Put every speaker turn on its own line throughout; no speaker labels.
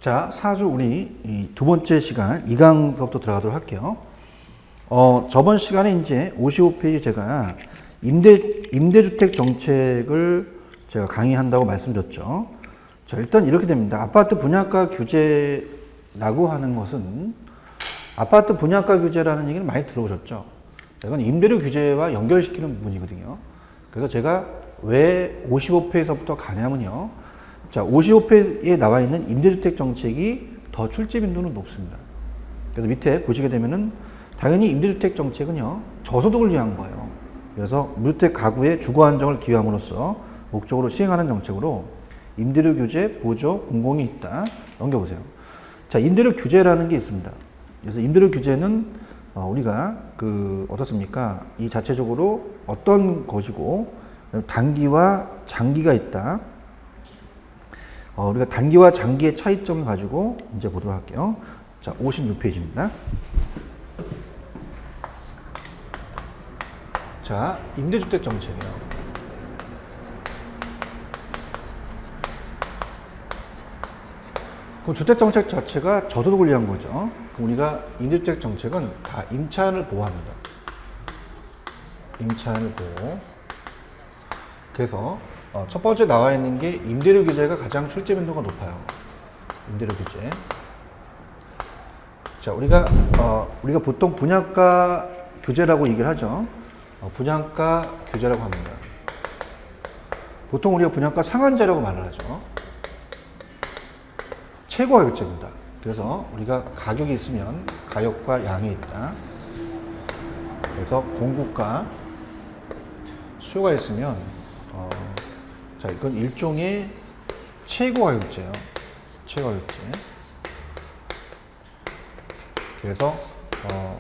자, 사주 우리 이 두 번째 시간 2강 수업부터 들어가도록 할게요. 저번 시간에 이제 55페이지 제가 임대주택 정책을 제가 강의한다고 말씀드렸죠. 자, 일단 이렇게 됩니다. 아파트 분양가 규제라고 하는 것은 아파트 분양가 규제라는 얘기는 많이 들어보셨죠. 이건 임대료 규제와 연결시키는 부분이거든요. 그래서 제가 왜 55페이지서부터 가냐면요. 자, 55페이지에 나와 있는 임대주택 정책이 더 출제 빈도는 높습니다. 그래서 밑에 보시게 되면은 당연히 임대주택 정책은요, 저소득을 위한 거예요. 그래서 무주택 가구의 주거 안정을 기여함으로써 목적으로 시행하는 정책으로 임대료 규제, 보조, 공공이 있다. 넘겨보세요. 자, 임대료 규제라는 게 있습니다. 그래서 임대료 규제는 우리가 어떻습니까? 이 자체적으로 어떤 것이고 단기와 장기가 있다. 우리가 단기와 장기의 차이점을 가지고 이제 보도록 할게요. 자, 56페이지입니다. 자, 임대주택 정책이에요. 그럼 주택 정책 자체가 저소득을 위한 거죠. 그럼 우리가 임대주택 정책은 다 임차인을 보호합니다. 임차인을 보호. 그래서 첫 번째 나와 있는 게 임대료 규제가 가장 출제 빈도가 높아요. 임대료 규제. 자, 우리가 보통 분양가 규제라고 얘기를 하죠. 분양가 규제라고 합니다. 보통 우리가 분양가 상한제라고 말을 하죠. 최고 가격제입니다. 그래서 우리가 가격이 있으면 가격과 양이 있다. 그래서 공급과 수요가 있으면 자, 이건 일종의 최고 가격제예요. 최고 가격제. 그래서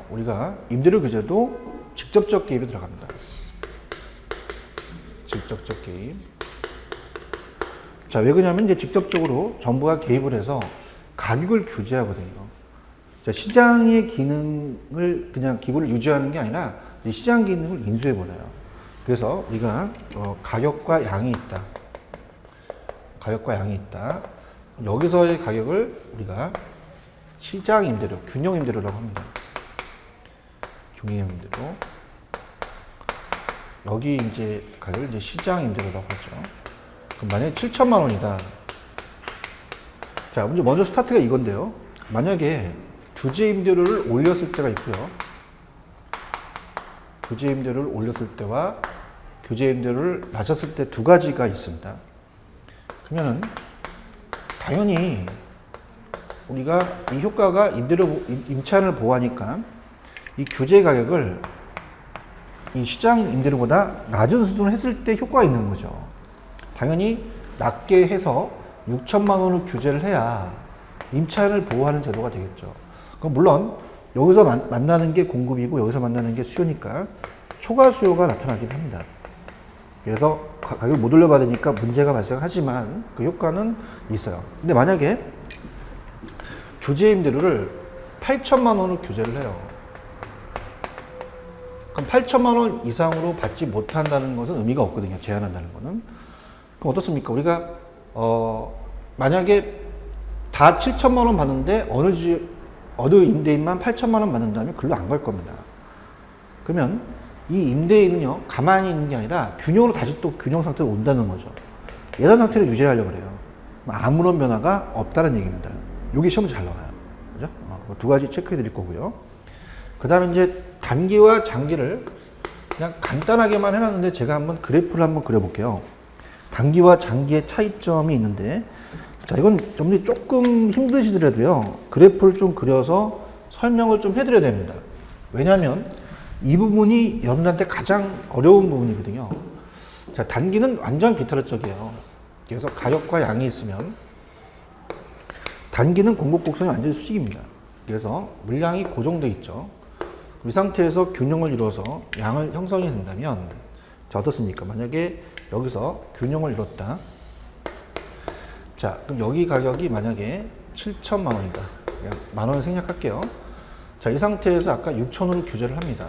우리가 임대료 규제도 직접적 개입이 들어갑니다. 직접적 개입. 자, 왜 그러냐면 이제 직접적으로 정부가 개입을 해서 가격을 규제하거든요. 자, 시장의 기능을 그냥 기구를 유지하는 게 아니라 시장 기능을 인수해 버려요. 그래서 우리가 가격과 양이 있다. 가격과 양이 있다. 여기서의 가격을 우리가 시장 임대료, 균형 임대료라고 합니다. 균형 임대료. 여기 이제 가격을 이제 시장 임대료라고 하죠. 그럼 만약에 7천만 원이다. 자, 먼저 스타트가 이건데요. 만약에 규제 임대료를 올렸을 때가 있고요. 규제 임대료를 올렸을 때와 규제 임대료를 낮췄을 때 두 가지가 있습니다. 그러면은 당연히 우리가 이 효과가 임차인을 보호하니까 이 규제 가격을 이 시장 임대료보다 낮은 수준으로 했을 때 효과가 있는 거죠. 당연히 낮게 해서 6천만 원을 규제를 해야 임차인을 보호하는 제도가 되겠죠. 그럼 물론 여기서 만나는 게 공급이고 여기서 만나는 게 수요니까 초과 수요가 나타나기도 합니다. 그래서 가격을 못 올려받으니까 문제가 발생하지만 그 효과는 있어요. 근데 만약에 규제 임대료를 8천만 원을 규제를 해요. 그럼 8천만 원 이상으로 받지 못한다는 것은 의미가 없거든요. 제한한다는 거는. 그럼 어떻습니까? 우리가 만약에 다 7천만 원 받는데 어느 임대인만 8천만 원 받는다면 글로 안 갈 겁니다. 그러면 이 임대인은요, 가만히 있는 게 아니라 균형으로 다시 또 균형 상태로 온다는 거죠. 예전 상태를 유지하려고 그래요. 아무런 변화가 없다는 얘기입니다. 여기 시험도 잘 나와요. 그죠? 두 가지 체크해 드릴 거고요. 그 다음에 이제 단기와 장기를 그냥 간단하게만 해놨는데 제가 한번 그래프를 한번 그려볼게요. 단기와 장기의 차이점이 있는데, 자, 이건 조금 힘드시더라도요, 그래프를 좀 그려서 설명을 좀 해드려야 됩니다. 왜냐하면 이 부분이 여러분들한테 가장 어려운 부분이거든요. 자, 단기는 완전 비타르적이에요. 그래서 가격과 양이 있으면 단기는 공급 곡선이 완전히 수직입니다. 그래서 물량이 고정되어 있죠. 이 상태에서 균형을 이루어서 양을 형성이 된다면, 자, 어떻습니까? 만약에 여기서 균형을 이뤘다. 자, 그럼 여기 가격이 만약에 7천만 원이다. 그냥 만 원을 생략할게요. 자, 이 상태에서 아까 6천원을 규제를 합니다.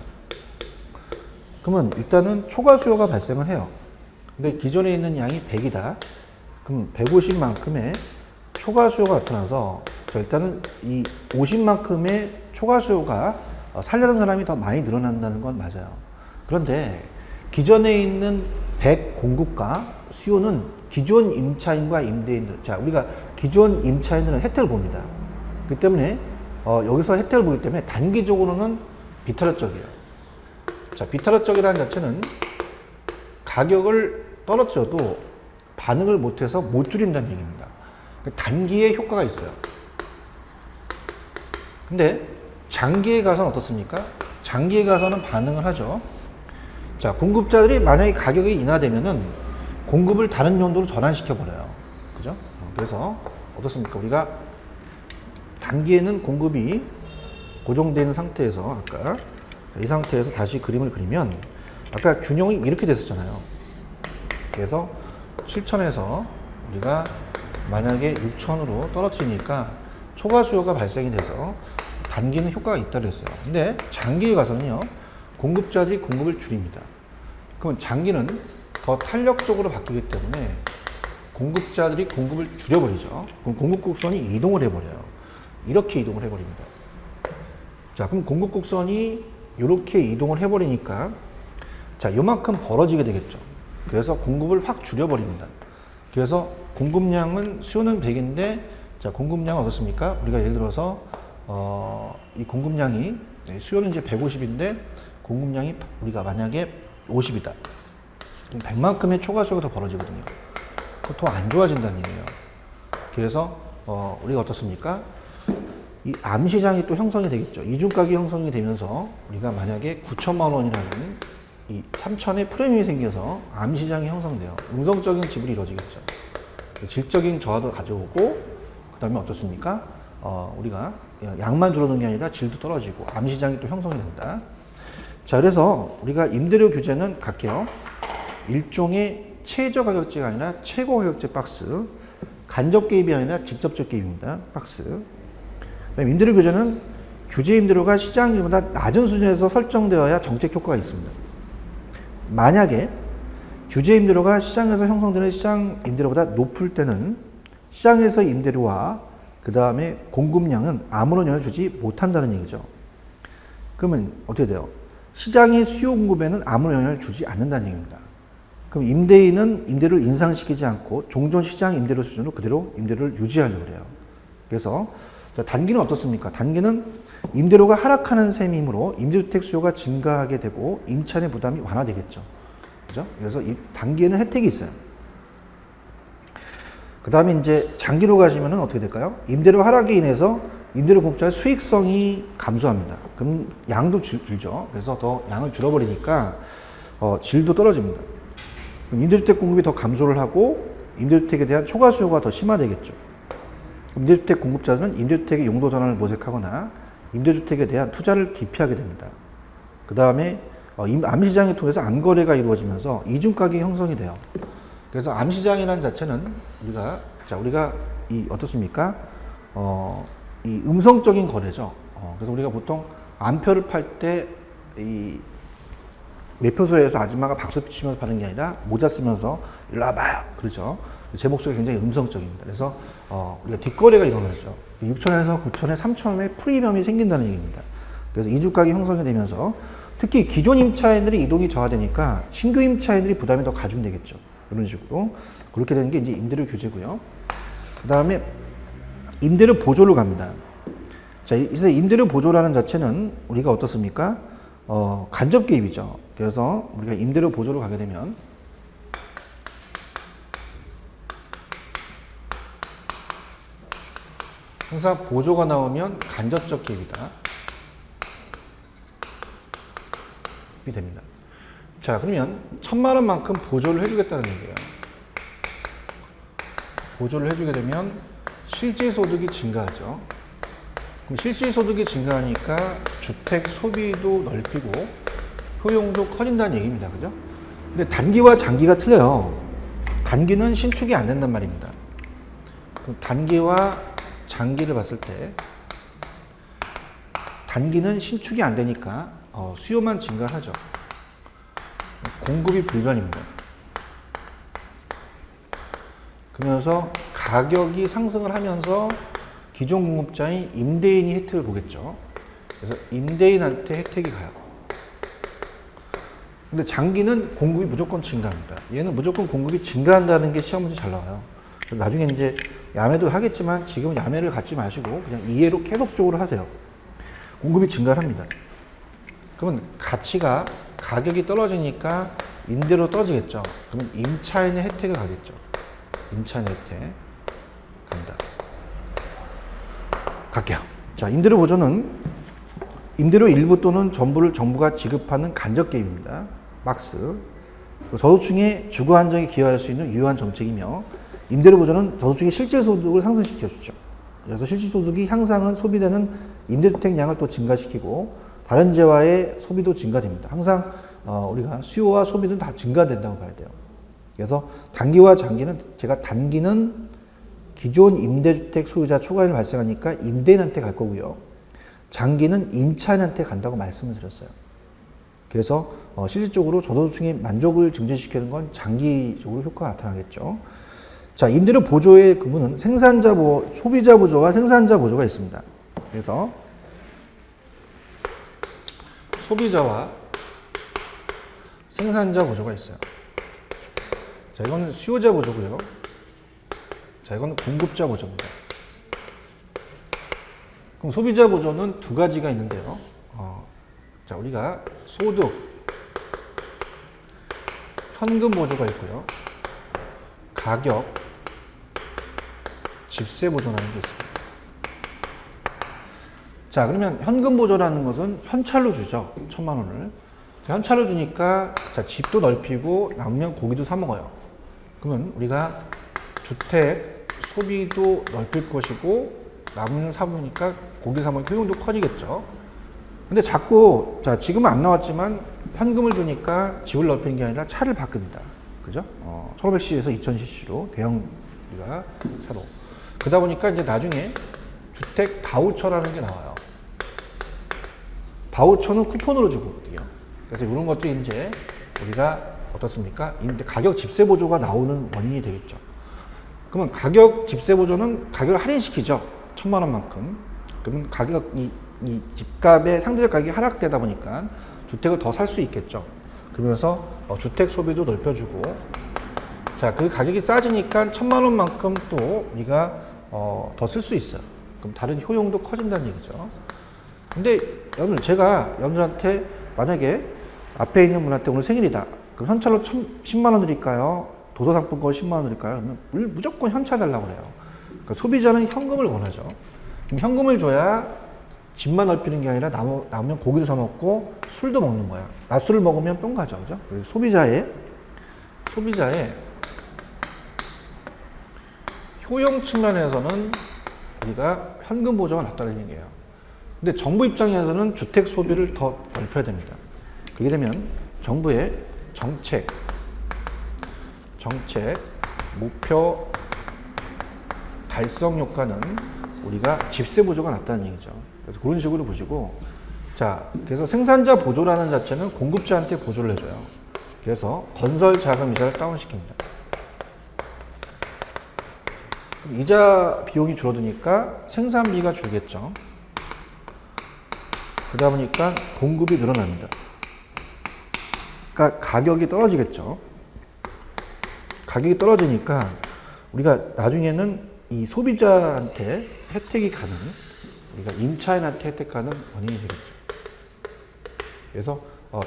그러면 일단은 초과 수요가 발생을 해요. 근데 기존에 있는 양이 100이다. 그럼 150만큼의 초과 수요가 나타나서 자, 일단은 이 50만큼의 초과 수요가 살려는 사람이 더 많이 늘어난다는 건 맞아요. 그런데 기존에 있는 100 공급과 수요는 기존 임차인과 임대인들, 자, 우리가 기존 임차인들은 혜택을 봅니다. 그렇기 때문에 여기서 혜택을 보기 때문에 단기적으로는 비타협적이에요. 자, 비타협적이라는 자체는 가격을 떨어뜨려도 반응을 못해서 못 줄인다는 얘기입니다. 단기에 효과가 있어요. 근데 장기에 가서는 어떻습니까? 장기에 가서는 반응을 하죠. 자, 공급자들이 만약에 가격이 인하되면은 공급을 다른 용도로 전환시켜 버려요. 그죠? 그래서 어떻습니까? 우리가 단기에는 공급이 고정되는 상태에서 아까 이 상태에서 다시 그림을 그리면 아까 균형이 이렇게 됐었잖아요. 그래서 7천에서 우리가 만약에 6천으로 떨어뜨리니까 초과 수요가 발생이 돼서 단기는 효과가 있다고 했어요. 근데 장기에 가서는요, 공급자들이 공급을 줄입니다. 그럼 장기는 더 탄력적으로 바뀌기 때문에 공급자들이 공급을 줄여버리죠. 그럼 공급 곡선이 이동을 해버려요. 이렇게 이동을 해버립니다. 자, 그럼 공급 곡선이 이렇게 이동을 해버리니까 자, 요만큼 벌어지게 되겠죠. 그래서 공급을 확 줄여버립니다. 그래서 공급량은 수요는 100인데 자, 공급량은 어떻습니까? 우리가 예를 들어서 이 공급량이 수요는 이제 150인데 공급량이 우리가 만약에 50이다. 그럼 100만큼의 초과 수요가 더 벌어지거든요. 더 안 좋아진다는 얘기예요. 그래서 우리가 어떻습니까? 이 암시장이 또 형성이 되겠죠. 이중가격이 형성이 되면서 우리가 만약에 9천만 원이라는 이 3천의 프리미엄이 생겨서 암시장이 형성돼요. 음성적인 지불이 이루어지겠죠. 질적인 저하도 가져오고 그 다음에 어떻습니까? 우리가 양만 줄어드는 게 아니라 질도 떨어지고 암시장이 또 형성이 된다. 자, 그래서 우리가 임대료 규제는 갈게요. 일종의 최저 가격제가 아니라 최고 가격제 박스, 간접 개입이 아니라 직접적 개입입니다. 박스. 그다음에 임대료 규제는 규제 임대료가 시장 임대료보다 낮은 수준에서 설정되어야 정책 효과가 있습니다. 만약에 규제 임대료가 시장에서 형성되는 시장 임대료보다 높을 때는 시장에서 임대료와 그 다음에 공급량은 아무런 영향을 주지 못한다는 얘기죠. 그러면 어떻게 돼요? 시장의 수요 공급에는 아무런 영향을 주지 않는다는 얘기입니다. 그럼 임대인은 임대료를 인상시키지 않고 종전 시장 임대료 수준으로 그대로 임대료를 유지하려고 해요. 그래서 단기는 어떻습니까? 단기는 임대료가 하락하는 셈이므로 임대주택 수요가 증가하게 되고 임차인의 부담이 완화되겠죠. 그죠? 그래서 이 단기에는 혜택이 있어요. 그 다음에 이제 장기로 가시면은 어떻게 될까요? 임대료 하락에 인해서 임대료 공급자의 수익성이 감소합니다. 그럼 양도 줄죠. 그래서 더 양을 줄여버리니까 질도 떨어집니다. 그럼 임대주택 공급이 더 감소를 하고 임대주택에 대한 초과 수요가 더 심화되겠죠. 임대주택 공급자들은 임대주택의 용도 전환을 모색하거나 임대주택에 대한 투자를 기피하게 됩니다. 그 다음에 암시장을 통해서 암거래가 이루어지면서 이중가격이 형성이 돼요. 그래서 암시장이라는 자체는 우리가 이 어떻습니까? 이 음성적인 거래죠. 그래서 우리가 보통 암표를 팔 때 이 매표소에서 아줌마가 박수 치면서 파는 게 아니라 모자 쓰면서 일로 와봐요. 그러죠. 제 목소리가 굉장히 음성적입니다. 그래서 우리가 뒷거래가 일어나죠. 6천에서 9천에 3천의 프리미엄이 생긴다는 얘기입니다. 그래서 이주가격이 형성이 되면서 특히 기존 임차인들이 이동이 저하되니까 신규 임차인들이 부담이 더 가중되겠죠. 이런 식으로. 그렇게 되는 게 이제 임대료 규제고요. 그 다음에 임대료 보조로 갑니다. 자, 이제 임대료 보조라는 자체는 우리가 어떻습니까? 간접 개입이죠. 그래서 우리가 임대료 보조로 가게 되면 항상 보조가 나오면 간접적 개입이다. 이 됩니다. 자, 그러면 1,000만 원만큼 보조를 해주겠다는 얘기예요. 보조를 해주게 되면 실질소득이 증가하죠. 그럼 실질소득이 증가하니까 주택 소비도 넓히고 효용도 커진다는 얘기입니다. 그죠? 근데 단기와 장기가 틀려요. 단기는 신축이 안 된단 말입니다. 단기와 장기를 봤을 때 단기는 신축이 안 되니까 수요만 증가하죠. 공급이 불변입니다. 그러면서 가격이 상승을 하면서 기존 공급자인 임대인이 혜택을 보겠죠. 그래서 임대인한테 혜택이 가요. 근데 장기는 공급이 무조건 증가합니다. 얘는 무조건 공급이 증가한다는 게 시험 문제 잘 나와요. 그래서 나중에 이제 야매도 하겠지만 지금 야매를 갖지 마시고 그냥 이해로 계속적으로 하세요. 공급이 증가를 합니다. 그러면 가격이 떨어지니까 임대료 떨어지겠죠. 그러면 임차인의 혜택을 가겠죠. 임차인의 혜택 간다. 갈게요. 자, 임대료 보조는 임대료 일부 또는 전부를 정부가 지급하는 간접 개입입니다. 막스. 저소득층의 주거 안정에 기여할 수 있는 유효한 정책이며 임대료 보조는 저소득층의 실제 소득을 상승시켜주죠. 그래서 실질 소득이 향상은 소비되는 임대주택 양을 또 증가시키고 다른 재화의 소비도 증가됩니다. 항상 우리가 수요와 소비는 다 증가된다고 봐야 돼요. 그래서 단기와 장기는 단기는 기존 임대주택 소유자 초과이익이 발생하니까 임대인한테 갈 거고요. 장기는 임차인한테 간다고 말씀을 드렸어요. 그래서 실질적으로 저소득층의 만족을 증진시키는 건 장기적으로 효과가 나타나겠죠. 자, 임대료 보조의 구분은 소비자 보조와 생산자 보조가 있습니다. 그래서 소비자와 생산자 보조가 있어요. 자, 이거는 수요자 보조고요. 자, 이거는 공급자 보조입니다. 그럼 소비자 보조는 두 가지가 있는데요. 자, 우리가 소득, 현금 보조가 있고요. 가격, 집세 보조라는 게 있습니다. 자, 그러면 현금 보조라는 것은 현찰로 주죠. 1,000만 원을. 현찰로 주니까 자, 집도 넓히고 남으면 고기도 사 먹어요. 그러면 우리가 주택 소비도 넓힐 것이고 남은 사보니까 고기 사 먹으면 효용도 커지겠죠. 근데 자꾸 지금은 안 나왔지만 현금을 주니까 집을 넓히는 게 아니라 차를 바꿉니다. 그죠? 1500cc에서 2000cc로 대형 우리가 차로. 그러다 보니까 이제 나중에 주택 바우처라는 게 나와요. 바우처는 쿠폰으로 주거든요. 그래서 이런 것들이 이제 우리가 어떻습니까? 가격 집세 보조가 나오는 원인이 되겠죠. 그러면 가격 집세 보조는 가격을 할인시키죠. 1,000만 원만큼. 그러면 이 집값의 상대적 가격이 하락되다 보니까 주택을 더 살 수 있겠죠. 그러면서 주택 소비도 넓혀주고, 자, 그 가격이 싸지니까 1,000만 원만큼 또 우리가 더 쓸 수 있어요. 그럼 다른 효용도 커진다는 얘기죠. 근데 제가 여러분들한테 만약에 앞에 있는 분한테 오늘 생일이다. 그럼 현찰로 10만 원 드릴까요? 도서상품권 10만 원 드릴까요? 그러면 무조건 현찰 달라고 그래요. 그러니까 소비자는 현금을 원하죠. 그럼 현금을 줘야 집만 넓히는 게 아니라 남으면 고기도 사 먹고 술도 먹는 거야. 낮술을 먹으면 뿅 가죠. 그죠? 그래서 소비자의 효용 측면에서는 우리가 현금 보조가 낫다는 얘기예요. 근데 정부 입장에서는 주택 소비를 더 넓혀야 됩니다. 그게 되면 정부의 정책, 목표 달성 효과는 우리가 집세 보조가 낫다는 얘기죠. 그래서 그런 식으로 보시고, 자, 그래서 생산자 보조라는 자체는 공급자한테 보조를 해줘요. 그래서 건설 자금 이자를 다운시킵니다. 이자 비용이 줄어드니까 생산비가 줄겠죠. 그러다 보니까 공급이 늘어납니다. 그러니까 가격이 떨어지겠죠. 가격이 떨어지니까 우리가 나중에는 이 소비자한테 혜택이 가는, 우리가 임차인한테 혜택 가는 원인이 되겠죠. 그래서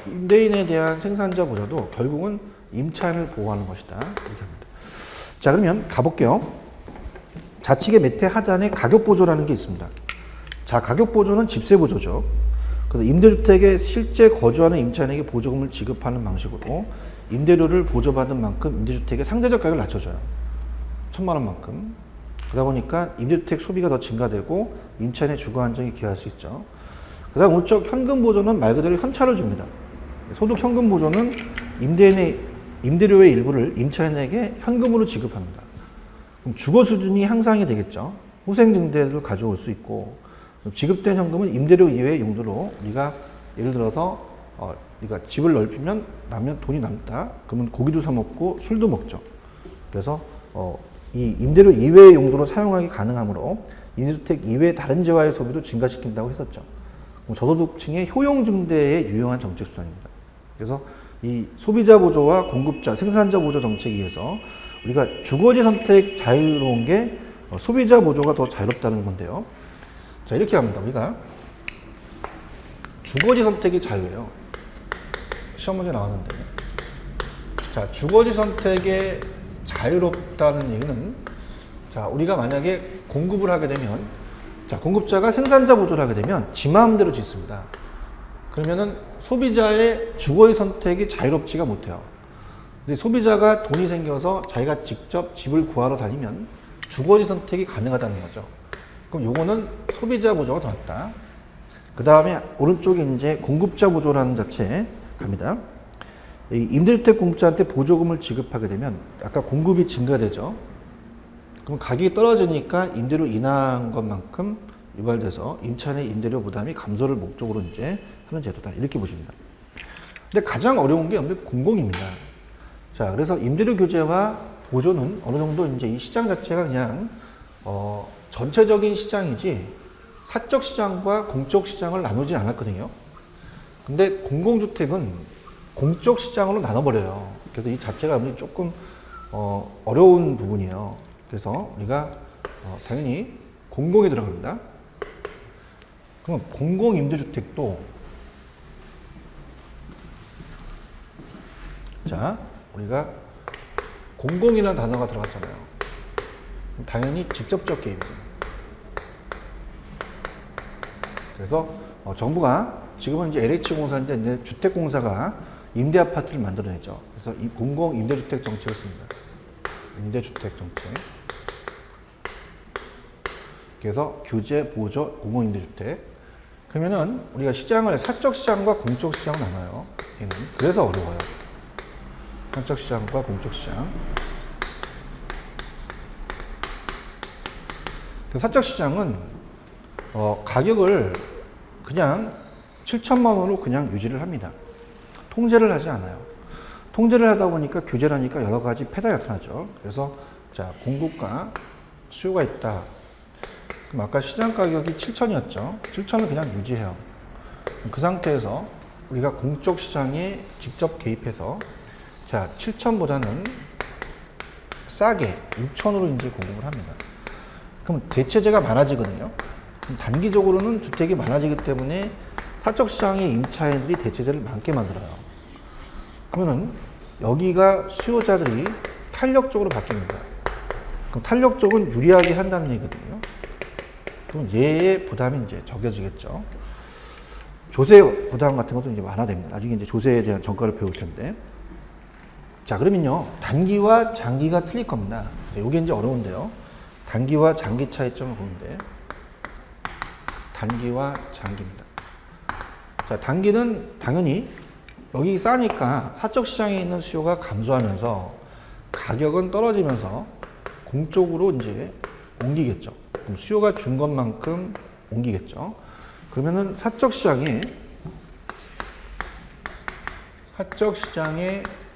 임대인에 대한 생산자 보조도 결국은 임차인을 보호하는 것이다. 이렇게 합니다. 자, 그러면 가볼게요. 자치계 매태 하단에 가격 보조라는 게 있습니다. 자, 가격 보조는 집세 보조죠. 그래서 임대주택에 실제 거주하는 임차인에게 보조금을 지급하는 방식으로 임대료를 보조받은 만큼 임대주택의 상대적 가격을 낮춰줘요. 1,000만 원만큼. 그러다 보니까 임대주택 소비가 더 증가되고 임차인의 주거 안정에 기여할 수 있죠. 그 다음 우측 현금 보조는 말 그대로 현찰을 줍니다. 소득 현금 보조는 임대료의 일부를 임차인에게 현금으로 지급합니다. 그럼 주거 수준이 향상이 되겠죠. 후생증대를 가져올 수 있고, 지급된 현금은 임대료 이외의 용도로 우리가 예를 들어서 우리가 집을 넓히면 돈이 남다. 그러면 고기도 사 먹고 술도 먹죠. 그래서 이 임대료 이외의 용도로 사용하기 가능하므로 임대주택 이외의 다른 재화의 소비도 증가시킨다고 했었죠. 저소득층의 효용 증대에 유용한 정책 수단입니다. 그래서 이 소비자 보조와 공급자, 생산자 보조 정책에 의해서 우리가 주거지 선택 자유로운 게 소비자 보조가 더 자유롭다는 건데요. 자, 이렇게 합니다. 우리가 주거지 선택이 자유예요. 시험 문제 나왔는데. 자, 주거지 선택에 자유롭다는 얘기는, 자, 우리가 만약에 공급을 하게 되면, 자, 공급자가 생산자 보조를 하게 되면 지 마음대로 짓습니다. 그러면은 소비자의 주거지 선택이 자유롭지가 못해요. 근데 소비자가 돈이 생겨서 자기가 직접 집을 구하러 다니면 주거지 선택이 가능하다는 거죠. 그럼 요거는 소비자 보조가 더 낫다. 그 다음에 오른쪽에 이제 공급자 보조라는 자체 갑니다. 이 임대주택 공급자한테 보조금을 지급하게 되면 아까 공급이 증가되죠. 그럼 가격이 떨어지니까 임대료 인하한 것만큼 유발돼서 임차인의 임대료 부담이 감소를 목적으로 이제 하는 제도다. 이렇게 보십니다. 근데 가장 어려운 게 공공입니다. 자, 그래서 임대료 규제와 보조는 어느 정도 이제 이 시장 자체가 그냥 전체적인 시장이지 사적 시장과 공적 시장을 나누지 않았거든요. 근데 공공주택은 공적 시장으로 나눠버려요. 그래서 이 자체가 조금 어려운 부분이에요. 그래서 우리가 당연히 공공이 들어갑니다. 그럼 공공임대주택도, 자, 우리가 공공이라는 단어가 들어갔잖아요. 당연히 직접적 개입이죠. 그래서 정부가 지금은 이제 LH공사인데 이제 주택공사가 임대아파트를 만들어내죠. 그래서 이 공공임대주택 정책을 씁니다. 임대주택 정책. 그래서 규제, 보조, 공공임대주택. 그러면은 우리가 시장을 사적 시장과 공적 시장 나눠요. 얘는. 그래서 어려워요. 사적 시장과 공적 시장. 사적 시장은 가격을 그냥 7천만 원으로 그냥 유지를 합니다. 통제를 하지 않아요. 통제를 하다 보니까 규제를 하니까 여러 가지 폐단이 나타나죠. 그래서 자, 공급과 수요가 있다. 그럼 아까 시장 가격이 7천이었죠. 7천을 그냥 유지해요. 그 상태에서 우리가 공적 시장에 직접 개입해서 자, 7천보다는 싸게 6천으로 이제 공급을 합니다. 그럼 대체재가 많아지거든요. 단기적으로는 주택이 많아지기 때문에 사적 시장의 임차인들이 대체재를 많게 만들어요. 그러면은 여기가 수요자들이 탄력적으로 바뀝니다. 그럼 탄력적은 유리하게 한다는 얘기거든요. 그럼 얘의 부담이 이제 적어지겠죠. 조세 부담 같은 것도 이제 완화됩니다. 나중에 이제 조세에 대한 전과를 배울 텐데. 자, 그러면요. 단기와 장기가 틀릴 겁니다. 이게 이제 어려운데요. 단기와 장기 차이점을 보는데, 단기와 장기입니다. 자, 단기는 당연히 여기 싸니까 사적 시장에 있는 수요가 감소하면서 가격은 떨어지면서 공적으로 이제 옮기겠죠. 그럼 수요가 준 것만큼 옮기겠죠. 그러면은 사적 시장의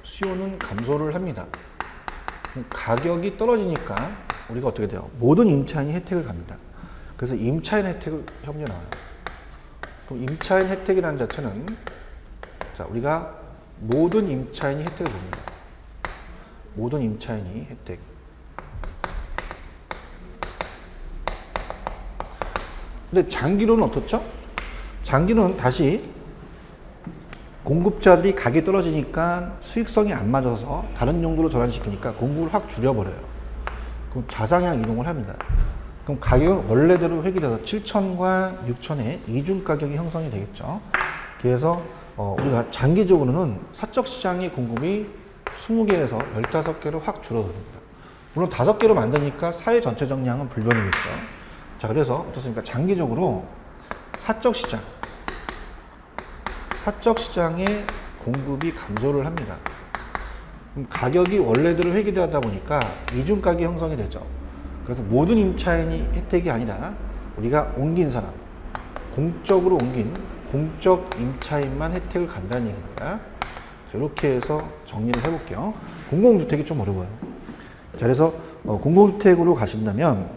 수요는 감소를 합니다. 가격이 떨어지니까 우리가 어떻게 돼요? 모든 임차인이 혜택을 갑니다. 그래서 임차인 혜택을 현재 나와요. 그럼 임차인 혜택이라는 자체는 자, 우리가 모든 임차인이 혜택을 봅니다. 모든 임차인이 혜택. 근데 장기로는 어떻죠? 장기는 다시 공급자들이 가격이 떨어지니까 수익성이 안 맞아서 다른 용도로 전환시키니까 공급을 확 줄여버려요. 그럼 좌상향 이동을 합니다. 그럼 가격은 원래대로 회귀돼서 7천과 6천의 이중 가격이 형성이 되겠죠. 그래서 우리가 장기적으로는 사적 시장의 공급이 20개에서 15개로 확 줄어듭니다. 물론 5개로 만드니까 사회 전체적 양은 불변이겠죠. 자, 그래서 어떻습니까? 장기적으로 사적 시장의 공급이 감소를 합니다. 그럼 가격이 원래대로 회귀되다 보니까 이중 가격이 형성이 되죠. 그래서 모든 임차인이 혜택이 아니라 우리가 옮긴 사람, 공적으로 옮긴 공적 임차인만 혜택을 간다는 얘기입니다. 이렇게 해서 정리를 해볼게요. 공공주택이 좀 어려워요. 자, 그래서 공공주택으로 가신다면,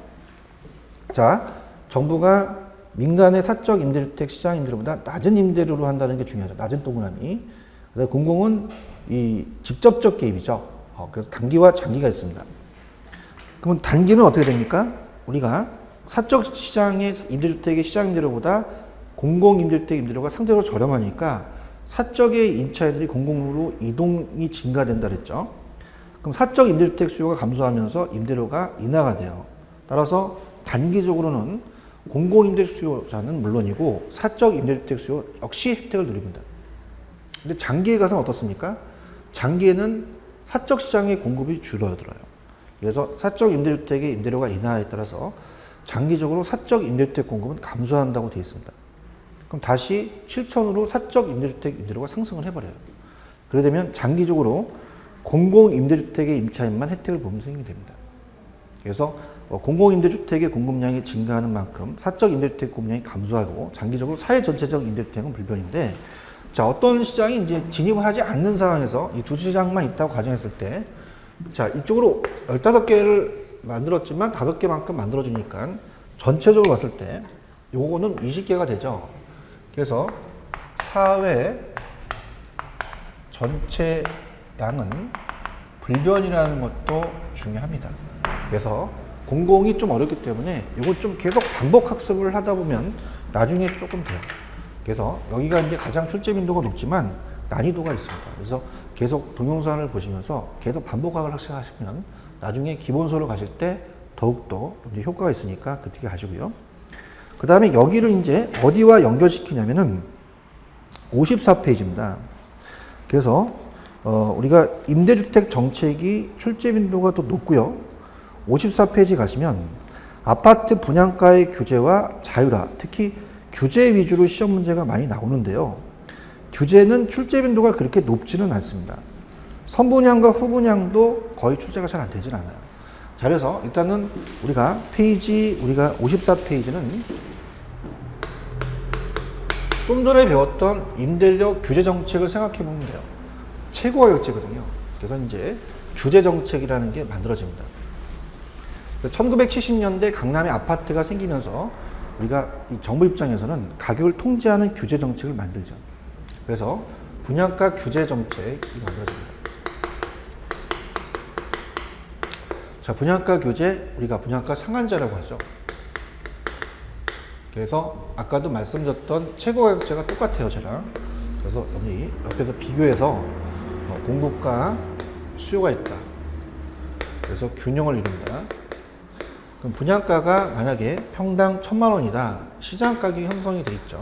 자, 정부가 민간의 사적 임대주택 시장 임대료보다 낮은 임대료로 한다는 게 중요하죠. 낮은 동그라미. 그래서 공공은 이 직접적 개입이죠. 그래서 단기와 장기가 있습니다. 그러면 단기는 어떻게 됩니까? 우리가 사적 시장의 임대주택의 시장 임대료보다 공공 임대주택 임대료가 상대적으로 저렴하니까 사적의 임차인들이 공공으로 이동이 증가된다 그랬죠. 그럼 사적 임대주택 수요가 감소하면서 임대료가 인하가 돼요. 따라서 단기적으로는 공공 임대주택 수요자는 물론이고 사적 임대주택 수요 역시 혜택을 누립니다. 근데 장기에 가서는 어떻습니까? 장기에는 사적 시장의 공급이 줄어들어요. 그래서 사적 임대주택의 임대료가 인하에 따라서 장기적으로 사적 임대주택 공급은 감소한다고 되어 있습니다. 그럼 다시 실천으로 사적 임대주택 임대료가 상승을 해버려요. 그러게 되면 장기적으로 공공 임대주택의 임차인만 혜택을 보면 됩니다. 그래서 공공 임대주택의 공급량이 증가하는 만큼 사적 임대주택 공급량이 감소하고 장기적으로 사회 전체적 임대주택은 불변인데, 자, 어떤 시장이 이제 진입을 하지 않는 상황에서 이 두 시장만 있다고 가정했을 때, 자, 이쪽으로 15개를 만들었지만 5개만큼 만들어주니까 전체적으로 봤을 때 요거는 20개가 되죠. 그래서 사회 전체 양은 불변이라는 것도 중요합니다. 그래서 공공이 좀 어렵기 때문에 이거 좀 계속 반복 학습을 하다 보면 나중에 조금 돼요. 그래서 여기가 이제 가장 출제 빈도가 높지만 난이도가 있습니다. 그래서 계속 동영상을 보시면서 계속 반복학을 학습하시면 나중에 기본서를 가실 때 더욱더 이제 효과가 있으니까 그렇게 가시고요. 그 다음에 여기를 이제 어디와 연결시키냐면은 54페이지입니다. 그래서 우리가 임대주택 정책이 출제 빈도가 더 높고요. 54페이지 가시면 아파트 분양가의 규제와 자율화, 특히 규제 위주로 시험 문제가 많이 나오는데요. 규제는 출제 빈도가 그렇게 높지는 않습니다. 선분양과 후분양도 거의 출제가 잘 안 되진 않아요. 자, 그래서 일단은 우리가 54페이지는 좀 전에 배웠던 임대료 규제 정책을 생각해 보면 돼요. 최고가격제거든요. 그래서 이제 규제 정책이라는 게 만들어집니다. 1970년대 강남에 아파트가 생기면서 우리가 정부 입장에서는 가격을 통제하는 규제 정책을 만들죠. 그래서 분양가 규제 정책이 만들어집니다. 자, 분양가 규제, 우리가 분양가 상한제라고 하죠. 그래서 아까도 말씀드렸던 최고가격제가 똑같아요, 저랑. 그래서 여기 옆에서 비교해서 공급과 수요가 있다. 그래서 균형을 이룬다. 그럼 분양가가 만약에 평당 1,000만 원이다. 시장 가격이 형성이 돼 있죠.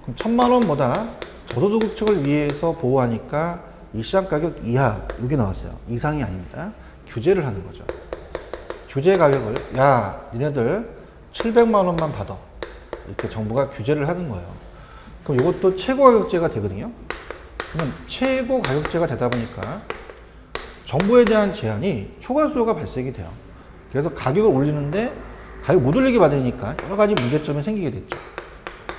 그럼 1,000만 원보다 저소득층을 위해서 보호하니까 이 시장 가격 이하, 이게 나왔어요. 이상이 아닙니다. 규제를 하는 거죠. 규제 가격을, 야, 니네들 700만 원만 받아. 이렇게 정부가 규제를 하는 거예요. 그럼 이것도 최고 가격제가 되거든요. 그러면 최고 가격제가 되다 보니까 정부에 대한 제한이 초과 수요가 발생이 돼요. 그래서 가격을 올리는데 가격 못 올리게 받으니까 여러 가지 문제점이 생기게 됐죠.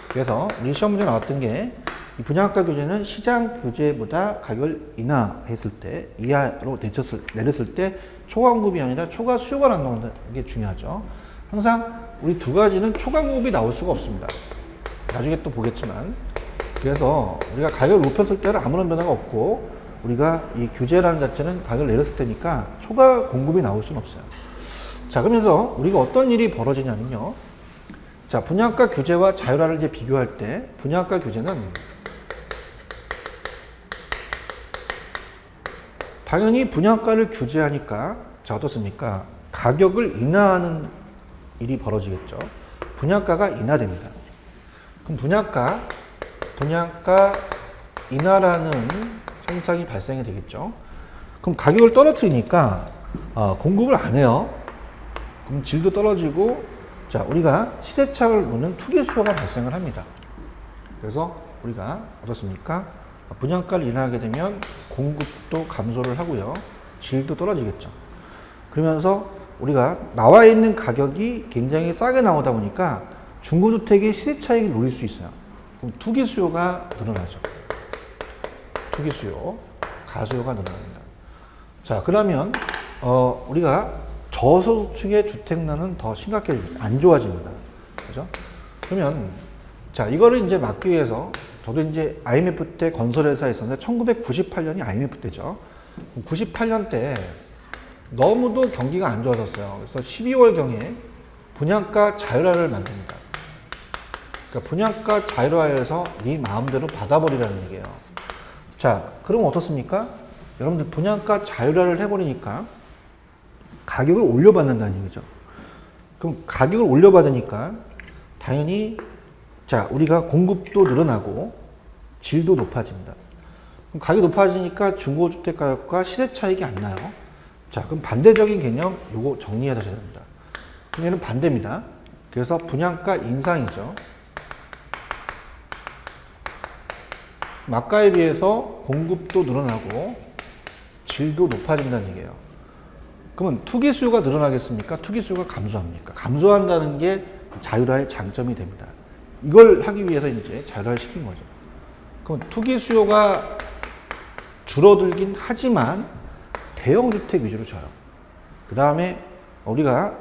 그래서 우리 시험 문제 나왔던 게 이 분양가 규제는 시장 규제보다 가격을 인하했을 때, 이하로 내렸을 때 초과 공급이 아니라 초과 수요가 나온다는 게 중요하죠. 항상 우리 두 가지는 초과 공급이 나올 수가 없습니다. 나중에 또 보겠지만. 그래서 우리가 가격을 높였을 때는 아무런 변화가 없고, 우리가 이 규제라는 자체는 가격을 내렸을 때니까 초과 공급이 나올 수는 없어요. 자, 그러면서 우리가 어떤 일이 벌어지냐면요. 자, 분양가 규제와 자율화를 이제 비교할 때, 분양가 규제는 당연히 분양가를 규제하니까, 자, 어떻습니까? 가격을 인하하는 일이 벌어지겠죠. 분양가가 인하됩니다. 그럼 분양가 인하라는 현상이 발생이 되겠죠. 그럼 가격을 떨어뜨리니까 공급을 안 해요. 그럼 질도 떨어지고, 자, 우리가 시세차익을 노는 투기 수요가 발생을 합니다. 그래서 우리가 어떻습니까? 분양가를 인하하게 되면 공급도 감소를 하고요. 질도 떨어지겠죠. 그러면서 우리가 나와 있는 가격이 굉장히 싸게 나오다 보니까 중고주택의 시세차익을 노릴 수 있어요. 그럼 투기 수요가 늘어나죠. 투기 수요, 가수요가 늘어납니다. 자, 그러면 우리가 저소득층의 주택난은 더 심각해집니다. 안 좋아집니다. 그죠? 그러면, 자, 이거를 이제 막기 위해서, 저도 이제 IMF 때 건설회사에 있었는데, 1998년이 IMF 때죠. 98년 때 너무도 경기가 안 좋아졌어요. 그래서 12월경에 분양가 자율화를 만듭니다. 그러니까 분양가 자율화해서 네 마음대로 받아버리라는 얘기예요. 자, 그럼 어떻습니까? 여러분들 분양가 자율화를 해버리니까 가격을 올려받는다는 얘기죠. 그럼 가격을 올려받으니까 당연히 자, 우리가 공급도 늘어나고 질도 높아집니다. 그럼 가격이 높아지니까 중고주택 가격과 시세 차익이 안 나요. 자, 그럼 반대적인 개념 요거 정리해야 됩니다. 그럼 얘는 반대입니다. 그래서 분양가 인상이죠. 막가에 비해서 공급도 늘어나고 질도 높아진다는 얘기예요. 그러면 투기 수요가 늘어나겠습니까? 투기 수요가 감소합니까? 감소한다는 게 자율화의 장점이 됩니다. 이걸 하기 위해서 이제 자율화를 시킨 거죠. 그럼 투기 수요가 줄어들긴 하지만 대형 주택 위주로 져요. 그 다음에 우리가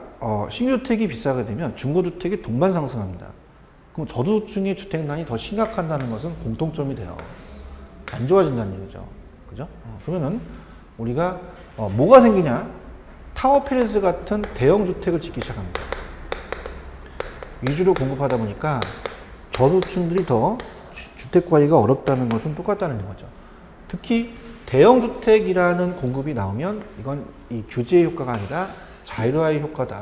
신규주택이 비싸게 되면 중고주택이 동반 상승합니다. 그럼 저소득층의 주택난이 더 심각한다는 것은 공통점이 돼요. 안 좋아진다는 얘기죠. 그죠? 그러면은 우리가 뭐가 생기냐? 타워 페레스 같은 대형 주택을 짓기 시작합니다. 위주로 공급하다 보니까 저소득층들이 더 주택 구하기가 어렵다는 것은 똑같다는 거죠. 특히 대형 주택이라는 공급이 나오면 이건 이 규제의 효과가 아니라 자율화의 효과다.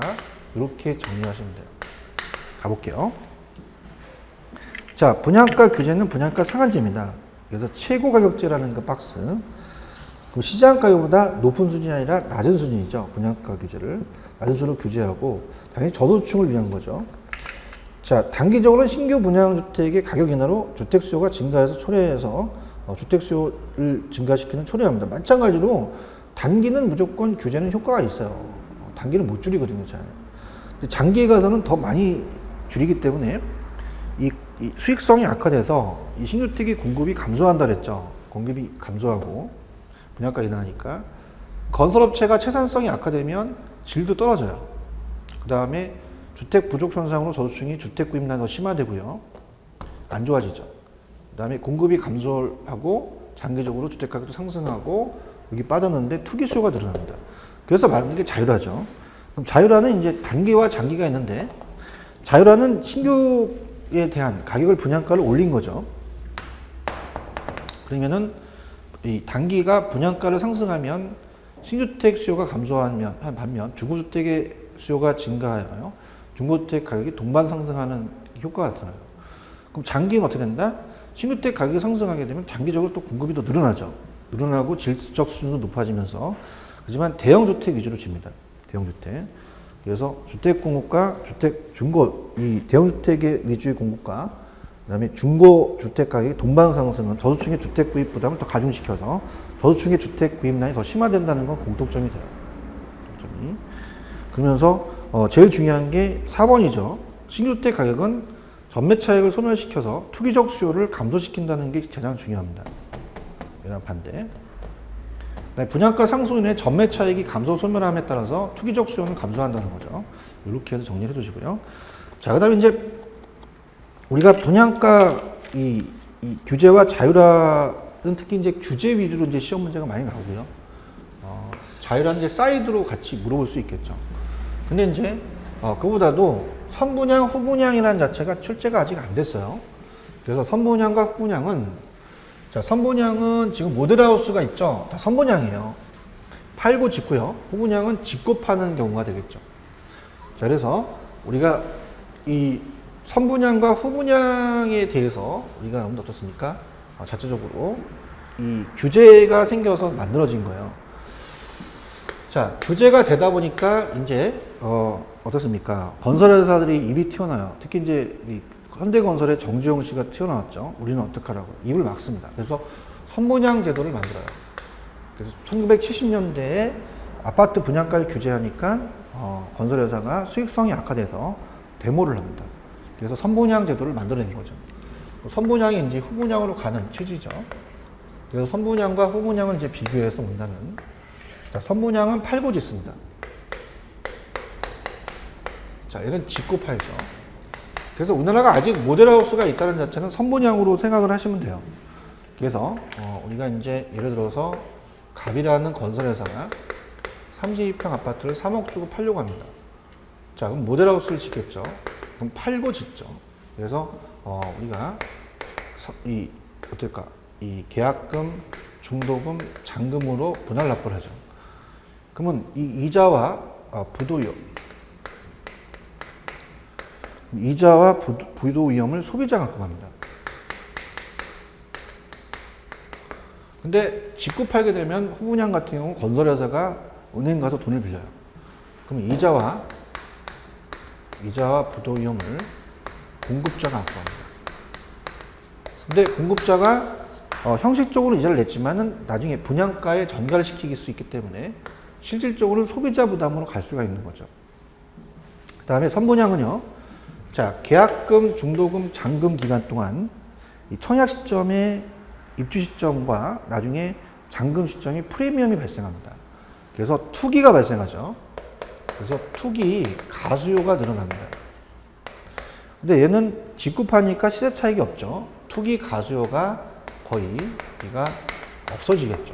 이렇게 정리하시면 돼요. 가볼게요. 자, 분양가 규제는 분양가 상한제입니다. 그래서 최고 가격제라는 그 박스. 그럼 시장 가격보다 높은 수준이 아니라 낮은 수준이죠. 분양가 규제를 낮은 수준으로 규제하고 당연히 저소득층을 위한 거죠. 자, 단기적으로는 신규 분양주택의 가격 인하로 주택 수요가 증가해서 초래해서 주택 수요를 증가시키는 초래합니다. 마찬가지로 단기는 무조건 규제는 효과가 있어요. 단기는 못 줄이거든요, 잘. 근데 장기에 가서는 더 많이 줄이기 때문에 이 수익성이 악화돼서 이 신주택의 공급이 감소한다 그랬죠. 공급이 감소하고 분양가 인하니까 건설업체가 채산성이 악화되면 질도 떨어져요. 그 다음에 주택 부족 현상으로 저소득층이 주택 구입난이 더 심화되고요. 안 좋아지죠. 그 다음에 공급이 감소하고 장기적으로 주택 가격도 상승하고 여기 빠졌는데 투기 수요가 늘어납니다. 그래서 만든 게 자율화죠. 그럼 자율화는 이제 단기와 장기가 있는데 자율화는 신규에 대한 가격을 분양가를 올린 거죠. 그러면은 이 단기가 분양가를 상승하면 신주택 수요가 감소하면 반면 중고주택의 수요가 증가하여 중고주택 가격이 동반 상승하는 효과가 나타나요. 그럼 장기는 어떻게 된다? 신주택 가격이 상승하게 되면 장기적으로 또 공급이 더 늘어나죠. 늘어나고 질적 수준도 높아지면서 하지만 대형주택 위주로 집니다. 대형주택. 그래서 주택 공급과 주택 중고 이 대형주택의 위주의 공급과 그다음에 중고주택 가격이 동반 상승은 저소득층의 주택 구입 부담을 더 가중시켜서 저소득층의 주택 구입난이 더 심화된다는 건 공통점이 돼요. 공통점이. 그러면서 제일 중요한 게 4번이죠. 신주택 가격은 전매 차익을 소멸시켜서 투기적 수요를 감소시킨다는 게 가장 중요합니다. 얘랑 반대. 분양가 상승 인해 전매 차익이 감소 소멸함에 따라서 투기적 수요는 감소한다는 거죠. 이렇게 해서 정리를 해주시고요. 자, 그다음에 이제 우리가 분양가 이 규제와 자율화는 특히 이제 규제 위주로 이제 시험 문제가 많이 나오고요. 자율화는 이제 사이드로 같이 물어볼 수 있겠죠. 근데 이제 그보다도 선분양, 후분양이라는 자체가 출제가 아직 안 됐어요. 그래서 선분양과 후분양은 자, 선분양은 지금 모델하우스가 있죠. 다 선분양이에요. 팔고 짓고요. 후분양은 짓고 파는 경우가 되겠죠. 자, 그래서 우리가 이 선분양과 후분양에 대해서 우리가 여러분들 어떻습니까? 자체적으로 이 규제가 생겨서 만들어진 거예요. 자, 규제가 되다 보니까 이제 어떻습니까? 건설회사들이 입이 튀어나와요. 특히 이제 이 현대건설의 정주영 씨가 튀어나왔죠. 우리는 어떡하라고 입을 막습니다. 그래서 선분양 제도를 만들어요. 그래서 1970년대에 아파트 분양가를 규제하니까 건설회사가 수익성이 악화돼서 데모를 합니다. 그래서 선분양 제도를 만들어낸 거죠. 선분양이 이제 후분양으로 가는 취지죠. 그래서 선분양과 후분양을 이제 비교해서 본다는 자, 선분양은 팔고 짓습니다. 자, 얘는 짓고 팔죠. 그래서 우리나라가 아직 모델하우스가 있다는 자체는 선분양으로 생각을 하시면 돼요. 그래서 우리가 이제 예를 들어서 갑이라는 건설회사가 32평 아파트를 3억 주고 팔려고 합니다. 자, 그럼 모델하우스를 짓겠죠. 그럼 팔고 짓죠. 그래서 우리가 이 계약금, 중도금, 잔금으로 분할 납부를 하죠. 그러면 이 이자와 부도 위험을 소비자가 갖고 갑니다. 근데 짓고 팔게 되면 후분양 같은 경우는 건설회사가 은행 가서 돈을 빌려요. 그럼 이자와 부도 위험을 공급자가 갖고 갑니다. 근데 공급자가 형식적으로 이자를 냈지만은 나중에 분양가에 전가를 시킬 수 있기 때문에 실질적으로는 소비자 부담으로 갈 수가 있는 거죠. 그 다음에 선분양은요. 자, 계약금, 중도금, 잔금 기간 동안 이 청약 시점의 입주 시점과 나중에 잔금 시점이 프리미엄이 발생합니다. 그래서 투기가 발생하죠. 그래서 투기 가수요가 늘어납니다. 근데 얘는 짓고 파니까 시세 차익이 없죠. 투기 가수요가 거의 얘가 없어지겠죠.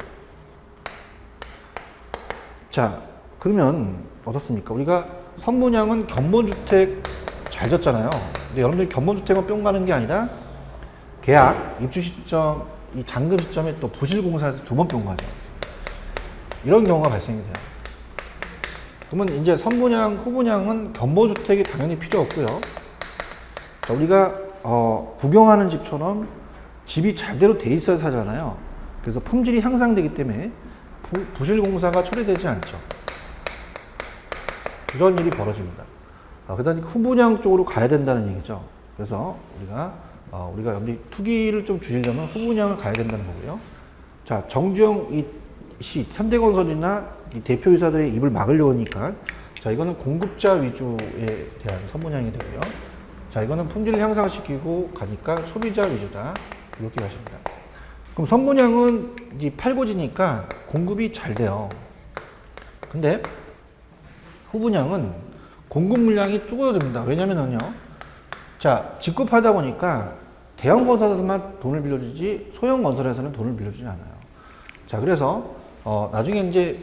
자, 그러면 어떻습니까? 우리가 선분양은 견본주택 잘 졌잖아요. 근데 여러분들이 견본주택만 뿅 가는 게 아니라 계약, 입주 시점, 이 잔금 시점에 또 부실공사에서 2번 뿅 가죠. 이런 경우가 발생이 돼요. 그러면 이제 선분양, 후분양은 견본주택이 당연히 필요 없고요. 자, 우리가 구경하는 집처럼 집이 잘대로 돼 있어야 사잖아요. 그래서 품질이 향상되기 때문에 부실공사가 처리되지 않죠. 이런 일이 벌어집니다. 그다음에 후분양 쪽으로 가야 된다는 얘기죠. 그래서 우리가 여러분들이 투기를 좀 줄이려면 후분양을 가야 된다는 거고요. 자, 정주영 현대건설이나 이 대표이사들의 입을 막으려고 하니까, 자, 이거는 공급자 위주에 대한 선분양이 되고요. 자, 이거는 품질을 향상시키고 가니까 소비자 위주다. 이렇게 가십니다. 그럼 선분양은 이 팔고 지니까 공급이 잘 돼요. 근데 후분양은 공급 물량이 줄어듭니다. 왜냐면은요. 자, 짓고 파다 보니까 대형 건설사들만 돈을 빌려주지 소형 건설에서는 돈을 빌려주지 않아요. 자, 그래서 나중에 이제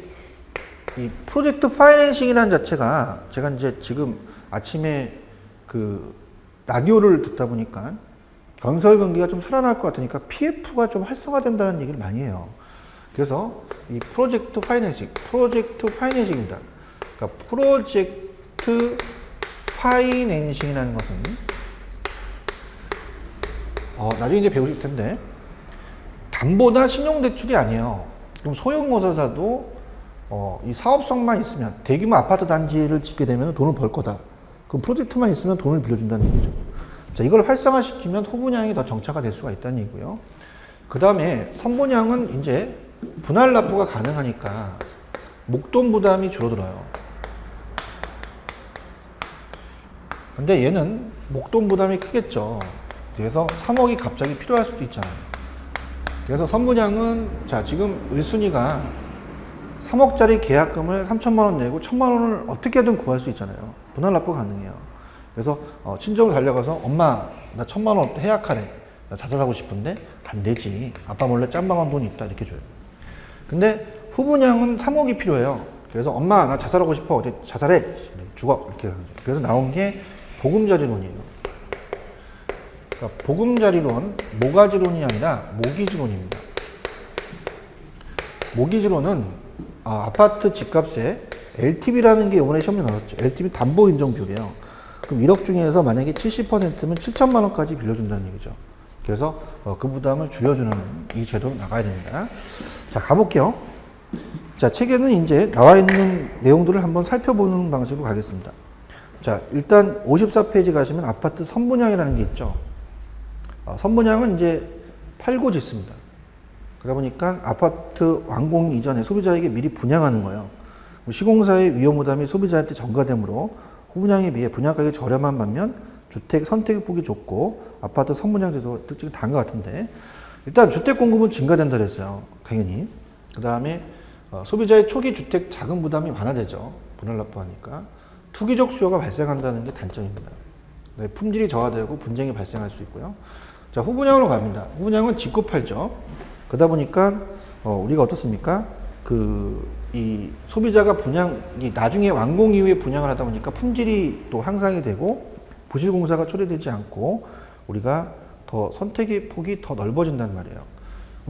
이 프로젝트 파이낸싱이라는 자체가 제가 이제 지금 아침에 그 라디오를 듣다 보니까 건설 경기가 좀 살아날 것 같으니까 PF가 좀 활성화된다는 얘기를 많이 해요. 그래서 이 프로젝트 파이낸싱입니다. 그러니까 프로젝트 파이낸싱이라는 것은 나중에 이제 배우실 텐데 담보나 신용대출이 아니에요. 그럼 소형건설사도 이 사업성만 있으면 대규모 아파트 단지를 짓게 되면 돈을 벌 거다. 그럼 프로젝트만 있으면 돈을 빌려준다는 얘기죠. 자, 이걸 활성화시키면 후분양이 더 정착화 될 수가 있다는 얘기고요. 그 다음에 선분양은 이제 분할 납부가 가능하니까 목돈 부담이 줄어들어요. 근데 얘는 목돈 부담이 크겠죠. 그래서 3억이 갑자기 필요할 수도 있잖아요. 그래서 선분양은 자, 지금 1순위가 3억짜리 계약금을 3천만 원 내고 1천만 원을 어떻게든 구할 수 있잖아요. 분할 납부 가능해요. 그래서 친정을 달려가서 엄마 나 1천만 원 해약하래. 나 자살하고 싶은데 안 되지. 아빠 몰래 짬방한 돈이 있다 이렇게 줘요. 근데 후분양은 3억이 필요해요. 그래서 엄마 나 자살하고 싶어. 어디 자살해. 죽어. 이렇게 하죠. 그래서 나온 게 보금자리론이에요. 그러니까 보금자리론, 모가지론이 아니라 모기지론입니다. 모기지론은 아파트 집값에 LTV라는 게 이번에 시험에 나왔죠. LTV 담보 인정 비율이에요. 그럼 1억 중에서 만약에 70%면 7천만 원까지 빌려준다는 얘기죠. 그래서 그 부담을 줄여주는 이 제도로 나가야 됩니다. 자, 가볼게요. 자, 책에는 이제 나와 있는 내용들을 한번 살펴보는 방식으로 가겠습니다. 자, 일단 54페이지 가시면 아파트 선분양이라는 게 있죠. 선분양은 이제 팔고 짓습니다. 그러다 보니까 아파트 완공 이전에 소비자에게 미리 분양하는 거예요. 시공사의 위험 부담이 소비자한테 전가되므로 후분양에 비해 분양가격이 저렴한 반면 주택 선택 폭이 좁고 아파트 선분양 제도 특징이 다른 것 같은데, 일단 주택 공급은 증가된다 그랬어요. 당연히. 그 다음에 소비자의 초기 주택 자금 부담이 완화되죠. 분할 납부하니까. 투기적 수요가 발생한다는 게 단점입니다. 네, 품질이 저하되고 분쟁이 발생할 수 있고요. 자, 후분양으로 갑니다. 후분양은 짓고 팔죠. 그러다 보니까 우리가 어떻습니까? 이 소비자가 나중에 완공 이후에 분양을 하다 보니까 품질이 또 향상이 되고 부실공사가 초래되지 않고 우리가 더 선택의 폭이 더 넓어진단 말이에요.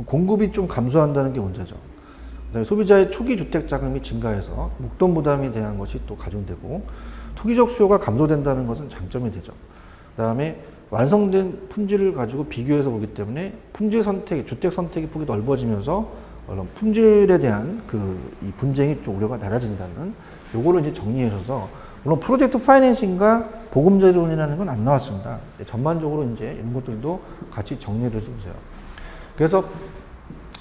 공급이 좀 감소한다는 게 문제죠. 그다음에 소비자의 초기 주택 자금이 증가해서 목돈 부담에 대한 것이 또 가중되고 투기적 수요가 감소된다는 것은 장점이 되죠. 그다음에 완성된 품질을 가지고 비교해서 보기 때문에 품질 선택, 주택 선택의 폭이 넓어지면서 품질에 대한 이 분쟁이 좀 우려가 낮아진다는 요거를 이제 정리해서 물론 프로젝트 파이낸싱과 보금자리론이라는 건 안 나왔습니다. 전반적으로 이제 이런 것들도 같이 정리를 해서 보세요. 그래서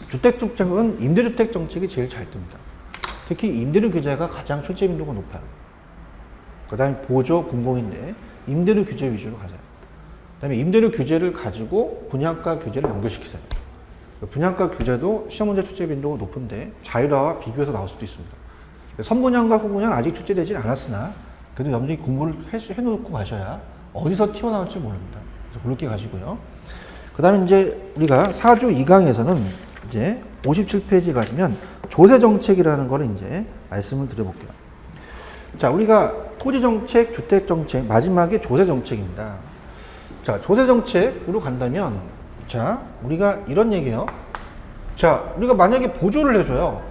주택 정책은 임대주택 정책이 제일 잘 뜹니다. 특히 임대료 규제가 가장 출제 빈도가 높아요. 그 다음에 보조 공공인데 임대료 규제 위주로 가세요. 그 다음에 임대료 규제를 가지고 분양가 규제를 연결시키세요. 분양가 규제도 시험 문제 출제 빈도가 높은데 자율화와 비교해서 나올 수도 있습니다. 선분양과 후분양 아직 출제되지 않았으나 그래도 여러분들이 공부를 해놓고 가셔야 어디서 튀어나올지 모릅니다. 그래서 그렇게 가시고요. 그 다음에 이제 우리가 4주 2강에서는 이제 57페이지 가시면 조세정책이라는 거를 이제 말씀을 드려볼게요. 자, 우리가 토지정책, 주택정책, 마지막에 조세정책입니다. 자, 조세정책으로 간다면 자, 우리가 이런 얘기예요. 자, 우리가 만약에 보조를 해줘요.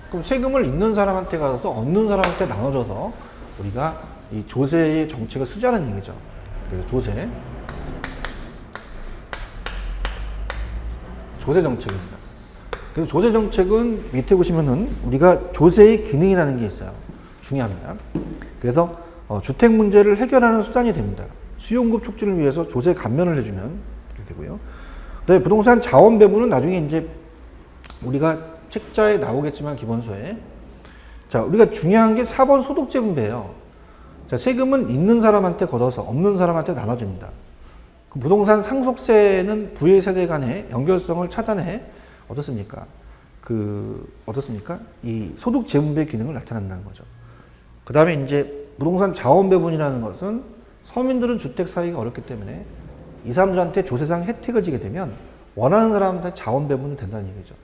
그럼 세금을 있는 사람한테 가서 없는 사람한테 나눠줘서 우리가 이 조세의 정책을 쓰자는 얘기죠. 그래서 조세 정책입니다. 그래서 조세 정책은 밑에 보시면은 우리가 조세의 기능이라는 게 있어요. 중요합니다. 그래서 주택 문제를 해결하는 수단이 됩니다. 수요 공급 촉진을 위해서 조세 감면을 해주면 이렇게 되고요. 그다음에 부동산 자원 배분은 나중에 이제 우리가 책자에 나오겠지만 기본소에 자, 우리가 중요한 게 4번 소득세 분배예요. 자, 세금은 있는 사람한테 걷어서 없는 사람한테 나눠줍니다. 부동산 상속세는 부의 세대 간의 연결성을 차단해 어떻습니까? 이 소득 재분배 기능을 나타낸다는 거죠. 그 다음에 이제 부동산 자원 배분이라는 것은 서민들은 주택 사기가 어렵기 때문에 이 사람들한테 조세상 혜택을 지게 되면 원하는 사람한테 자원 배분이 된다는 얘기죠.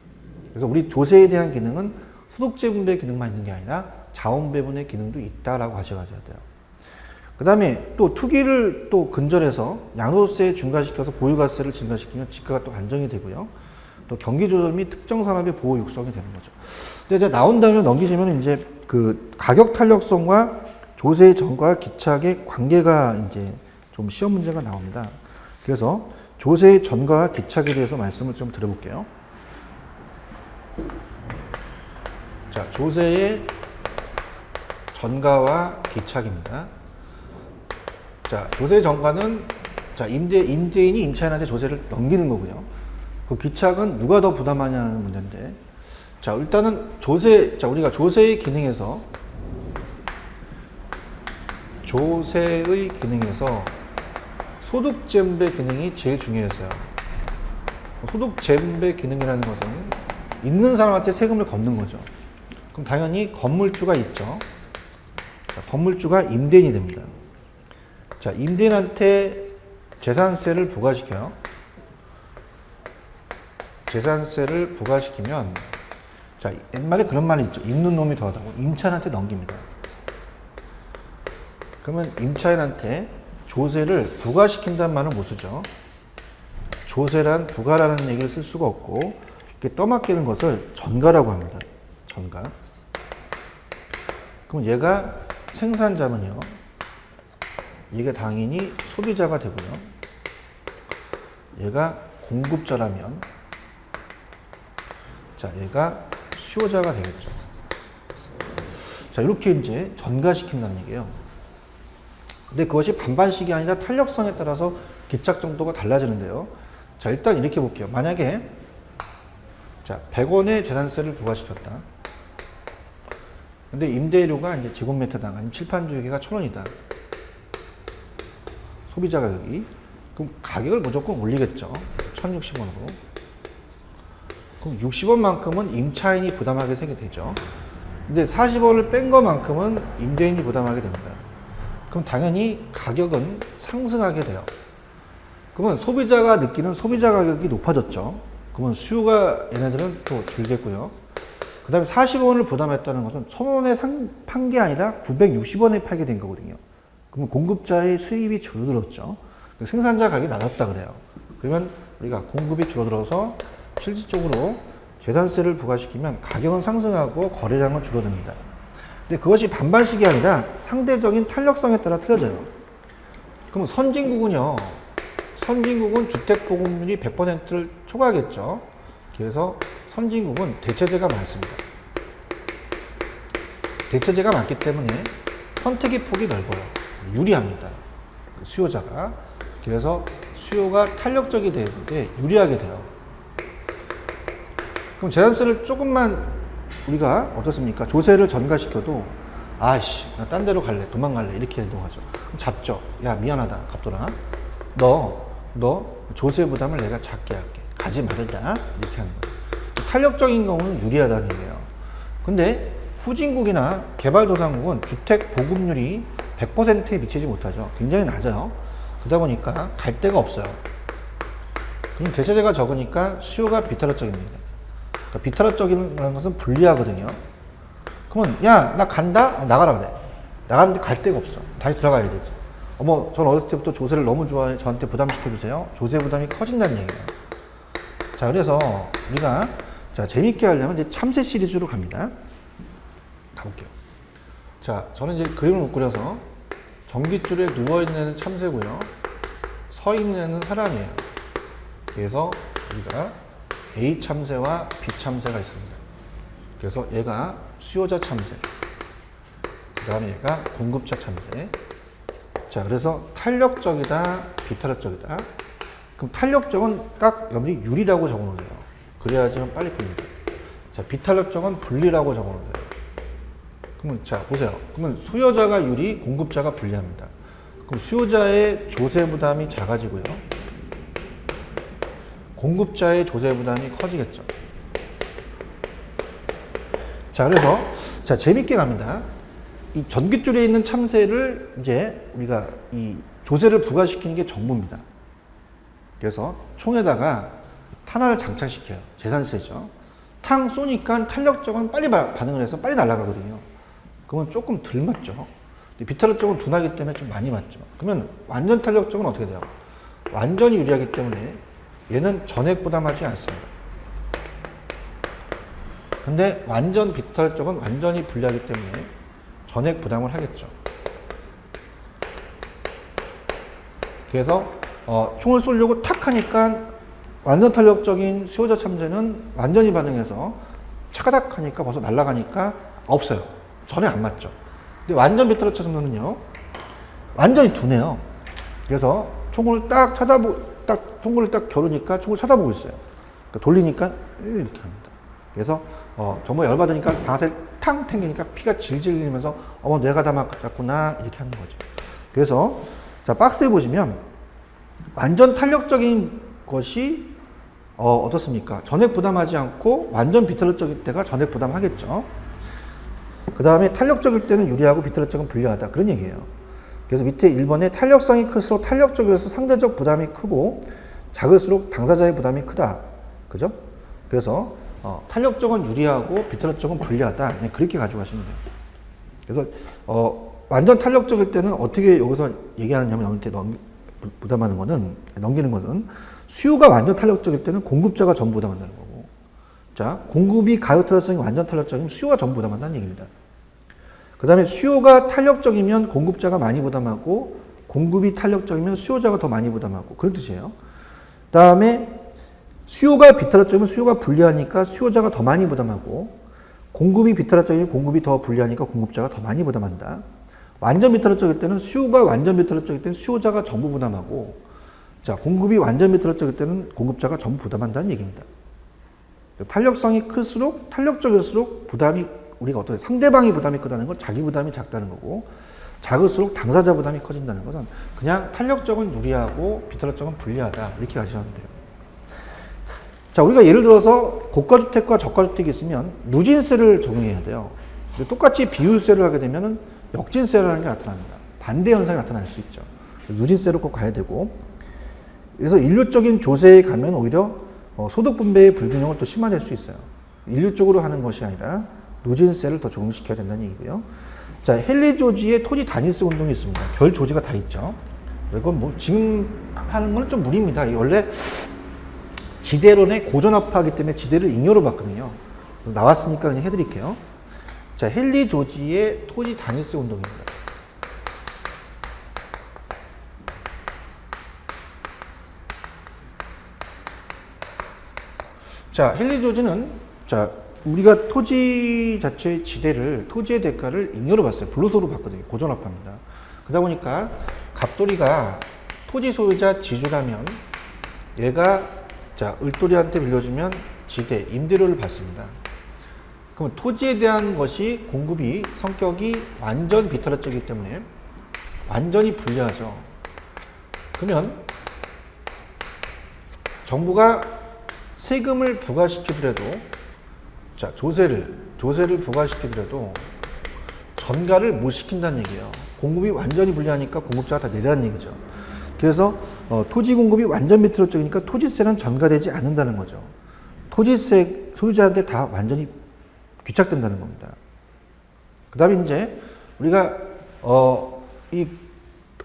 그래서 우리 조세에 대한 기능은 소득 재분배 기능만 있는 게 아니라 자원 배분의 기능도 있다라고 가져가야 돼요. 그 다음에 또 투기를 또 근절해서 양도세 중과시켜서 보유가세를 증가시키면 지가가 또 안정이 되고요. 또 경기 조절 및 특정 산업의 보호 육성이 되는 거죠. 근데 이제 나온 다음에 넘기시면 이제 가격 탄력성과 조세의 전과 기착의 관계가 이제 좀 시험 문제가 나옵니다. 그래서 조세의 전과 기착에 대해서 말씀을 좀 드려볼게요. 자, 조세의 전가와 기착입니다. 자, 조세 전가는 자, 임대인이 임차인한테 조세를 넘기는 거고요. 그 기착은 누가 더 부담하냐는 문제인데, 자, 일단은 우리가 조세의 기능에서 소득 재분배 기능이 제일 중요했어요. 소득 재분배 기능이라는 것은 있는 사람한테 세금을 걷는 거죠. 그럼 당연히 건물주가 있죠. 자, 건물주가 임대인이 됩니다. 자, 임대인한테 재산세를 부과시켜요. 재산세를 부과시키면, 자, 옛말에 그런 말이 있죠. 입는 놈이 더하다고. 임차인한테 넘깁니다. 그러면 임차인한테 조세를 부과시킨다는 말은 못 쓰죠. 조세란 부과라는 얘기를 쓸 수가 없고, 이렇게 떠맡기는 것을 전가라고 합니다. 전가. 그럼 얘가 생산자면요. 이게 당연히 소비자가 되고요. 얘가 공급자라면, 자, 얘가 수요자가 되겠죠. 자, 이렇게 이제 전가시킨다는 얘기예요. 근데 그것이 반반씩이 아니라 탄력성에 따라서 기착 정도가 달라지는데요. 자, 일단 이렇게 볼게요. 만약에, 자, 100원의 재산세를 부과시켰다. 근데 임대료가 이제 제곱미터당, 아니면 칠판주기가 1,000원이다. 소비자 가격이. 그럼 가격을 무조건 올리겠죠. 1,060원으로. 그럼 60원만큼은 임차인이 부담하게 되게 되죠. 근데 40원을 뺀 것만큼은 임대인이 부담하게 됩니다. 그럼 당연히 가격은 상승하게 돼요. 그러면 소비자가 느끼는 소비자 가격이 높아졌죠. 그러면 수요가 얘네들은 또 줄겠고요. 그 다음에 40원을 부담했다는 것은 1000원에 판 게 아니라 960원에 팔게 된 거거든요. 그러면 공급자의 수입이 줄어들었죠. 생산자 가격이 낮았다 그래요. 그러면 우리가 공급이 줄어들어서 실질적으로 재산세를 부과시키면 가격은 상승하고 거래량은 줄어듭니다. 근데 그것이 반반씩이 아니라 상대적인 탄력성에 따라 틀려져요. 그럼 선진국은요. 선진국은 주택 보급률이 100%를 초과하겠죠. 그래서 선진국은 대체재가 많습니다. 대체재가 많기 때문에 선택의 폭이 넓어요. 유리합니다. 수요자가. 그래서 수요가 탄력적이 되는데 유리하게 돼요. 그럼 재산세를 조금만 우리가 어떻습니까? 조세를 전가시켜도 아이씨 나 딴 데로 갈래 도망갈래 이렇게 행동하죠. 그럼 잡죠. 야 미안하다 갑돌아 너 조세 부담을 내가 작게 할게 가지 말자 이렇게 하는 거예요. 탄력적인 경우는 유리하다는 얘기예요. 근데 후진국이나 개발도상국은 주택 보급률이 100%에 미치지 못하죠. 굉장히 낮아요. 그러다 보니까 갈 데가 없어요. 그럼 대체재가 적으니까 수요가 비탄력적입니다. 그러니까 비탄력적이라는 것은 불리하거든요. 그러면 야 나 간다? 나가라 그래. 나가는데 갈 데가 없어. 다시 들어가야 되지. 어머 전 어렸을 때부터 조세를 너무 좋아해 저한테 부담시켜주세요. 조세 부담이 커진다는 얘기예요. 자 그래서 우리가 자 재밌게 하려면 이제 참새 시리즈로 갑니다. 가볼게요. 자 저는 이제 그림을 못 그려서 전깃줄에 누워있는 참새고요. 서 있는 사람이에요. 그래서 우리가 A 참새와 B 참새가 있습니다. 그래서 얘가 수요자 참새, 그 다음에 얘가 공급자 참새. 자, 그래서 탄력적이다, 비탄력적이다. 그럼 탄력적은 딱 여기 유리라고 적어놓으세요. 그래야지만 빨리 풀립니다. 자, 비탄력적은 분리라고 적어놓으세요. 그러면 자 보세요. 그러면 수요자가 유리, 공급자가 불리합니다. 그럼 수요자의 조세 부담이 작아지고요. 공급자의 조세 부담이 커지겠죠. 자, 그래서 자 재밌게 갑니다. 이 전깃줄에 있는 참새를 이제 우리가 이 조세를 부과시키는 게 정부입니다. 그래서 총에다가 탄화를 장착시켜요. 재산세죠. 탕 쏘니까 탄력적은 빨리 반응을 해서 빨리 날아가거든요. 그러면 조금 덜 맞죠. 비탄력적은 둔하기 때문에 좀 많이 맞죠. 그러면 완전 탄력적은 어떻게 돼요? 완전히 유리하기 때문에 얘는 전액 부담하지 않습니다. 근데 완전 비탄력적은 완전히 불리하기 때문에 전액 부담을 하겠죠. 그래서 총을 쏘려고 탁 하니까 완전 탄력적인 수요자 참새는 완전히 반응해서 차가닥 하니까 벌써 날아가니까 없어요. 전혀 안 맞죠. 근데 완전 비탄력 참새는요 완전히 둔해요. 그래서 총을 딱 통구를 딱 겨루니까 총을 쳐다보고 있어요. 그러니까 돌리니까 이렇게 합니다. 그래서 정말 열받으니까 방아쇠를 탕 튕기니까 피가 질질 흘리면서 어머 뇌가 다 맞았구나 이렇게 하는 거죠. 그래서 자 박스에 보시면 완전 탄력적인 것이 어떻습니까? 전액 부담하지 않고 완전 비탄력적일 때가 전액 부담하겠죠. 그 다음에 탄력적일 때는 유리하고 비탄력적은 불리하다 그런 얘기예요. 그래서 밑에 1번에 탄력성이 클수록 탄력적이어서 상대적 부담이 크고 작을수록 당사자의 부담이 크다. 그죠? 그래서 탄력적은 유리하고 비탄력적은 불리하다. 그냥 그렇게 가져가시면 돼요. 그래서 완전 탄력적일 때는 어떻게 여기서 얘기하느냐면 여기한테 부담하는 거는 넘기는 거는 수요가 완전 탄력적일 때는 공급자가 전부 부담한다는 거고 자 공급이 가격 탄력성이 완전 탄력적이면 수요가 전부 부담한다는 얘기입니다. 그 다음에 수요가 탄력적이면 공급자가 많이 부담하고 공급이 탄력적이면 수요자가 더 많이 부담하고 그런 뜻이에요. 그 다음에 수요가 비탄력적이면 수요가 불리하니까 수요자가 더 많이 부담하고 공급이 비탄력적이면 공급이 더 불리하니까 공급자가 더 많이 부담한다. 완전 비탄력적일 때는 수요가 완전 비탄력적일 때는 수요자가 전부 부담하고 자 공급이 완전 비탄력적일 때는 공급자가 전부 부담한다는 얘기입니다. 탄력성이 클수록 탄력적일수록 부담이 우리가 어떻게 상대방이 부담이 크다는 건 자기 부담이 작다는 거고 작을수록 당사자 부담이 커진다는 것은 그냥 탄력적은 유리하고 비탄력적은 불리하다 이렇게 가시면 돼요. 자, 우리가 예를 들어서 고가주택과 저가주택이 있으면 누진세를 적용해야 돼요. 근데 똑같이 비율세를 하게 되면 역진세라는 게 나타납니다. 반대 현상이 나타날 수 있죠. 누진세로 꼭 가야 되고, 그래서 일률적인 조세에 가면 오히려 소득 분배의 불균형을 또 심화될 수 있어요. 일률적으로 하는 것이 아니라 누진세를 더 적용시켜야 된다는 얘기고요. 자, 헨리 조지의 토지 단위세 운동이 있습니다. 별 조지가 다 있죠. 이건 뭐 지금 하는 건 좀 무리입니다. 원래 지대론의 고전압파이기 때문에 지대를 잉여로 봤거든요. 나왔으니까 그냥 해드릴게요. 자, 헨리 조지의 토지 단위세 운동입니다. 자, 헨리 조지는, 자, 우리가 토지 자체의 지대를, 토지의 대가를 잉여로 봤어요. 불로소로 봤거든요. 고전압파입니다. 그러다 보니까 갑돌이가 토지 소유자 지주라면 얘가, 자, 을돌이한테 빌려주면 지대, 임대료를 받습니다. 그럼 토지에 대한 것이 공급이 성격이 완전 비타락적이기 때문에 완전히 불리하죠. 그러면 정부가 세금을 부과시키더라도, 자, 조세를 부과시키더라도 전가를 못 시킨다는 얘기예요. 공급이 완전히 불리하니까 공급자가 다 내라는 얘기죠. 그래서 토지 공급이 완전 비틀어적이니까 토지세는 전가되지 않는다는 거죠. 토지세 소유자한테 다 완전히 귀착된다는 겁니다. 그 다음에 이제 우리가